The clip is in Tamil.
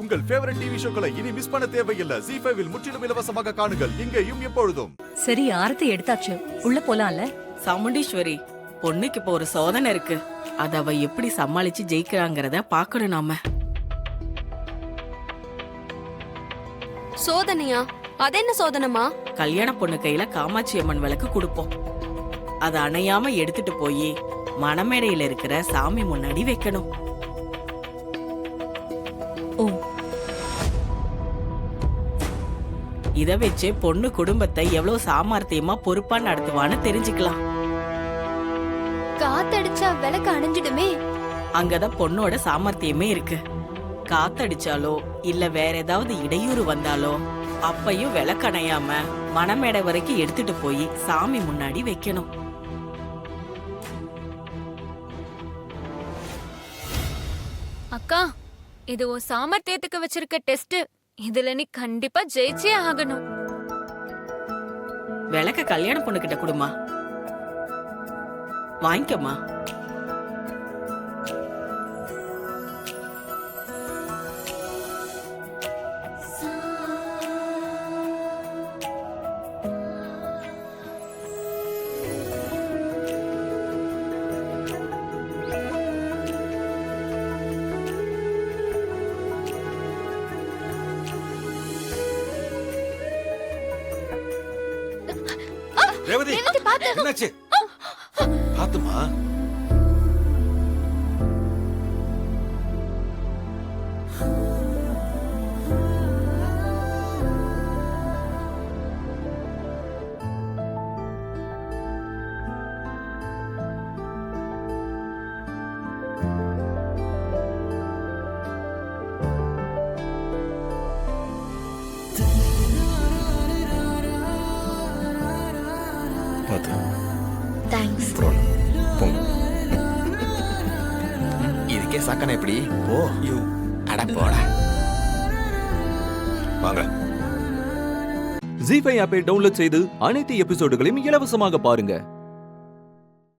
உங்கள் ஃபேவரட் டிவி ஷோக்களை இனி மிஸ் பண்ண தேவையில்லை. ZEE5 இல் முற்றிலும் இலவசமாக காணுங்கள், இங்கேயும் எப்பொழுதும். சரி, ஆரத்தி எடுத்தாச்சு, உள்ள போலாம்ல. சாமுண்டீஸ்வரி, பொண்ணுக்கு இப்போ ஒரு சோதனை இருக்கு. அத அவ எப்படி சமாளிச்சு ஜெயிக்கிறாங்கறத பாக்கணும் நாம. சோதனையா? அது என்ன சோதனைமா? கல்யாண பொண்ணு கையில காமாட்சி அம்மன் விளக்கு கொடுப்போம். அத அணையாம எடுத்துட்டு போய் மணமேடையில இருக்கிற சாமி முன்னாடி வைக்கணும். ஓ, இத வச்சு பொண்ணு குடும்பத்தை எவ்வளவு சாமர்த்தியமா பொறுப்பா நடத்துவான்னு தெரிஞ்சுக்கலாம். காத்தடிச்சா விளக்கு அணைஞ்சிடுமே. அங்கதான் பொண்ணோட சாமர்த்தியமே இருக்கு. காத்தடிச்சாலோ இல்ல வேற ஏதாவது இடையூறு வந்தாலோ அப்பையும் விளக்கணையாம மணமேடை வரைக்கும் எடுத்துட்டு போய் சாமி முன்னாடி வைக்கணும். அக்கா, இது உன் சாமர்த்தியத்துக்கு வச்சிருக்க டெஸ்ட். இதுல நீ கண்டிப்பா ஜெயிச்சே ஆகணும். விளக்க கல்யாண பொண்ணு கிட்ட கொடுமா, வாங்கிக்கமா. ரேவதி, என்னாச்சு? பாத்துமா. தேங்க்ஸ். இதுக்கே சக்கன எப்படி போ அட போடா. வாங்க. ZEE5 ஆப்பை டவுன்லோட் செய்து அனைத்து எபிசோடுகளையும் இலவசமாக பாருங்க.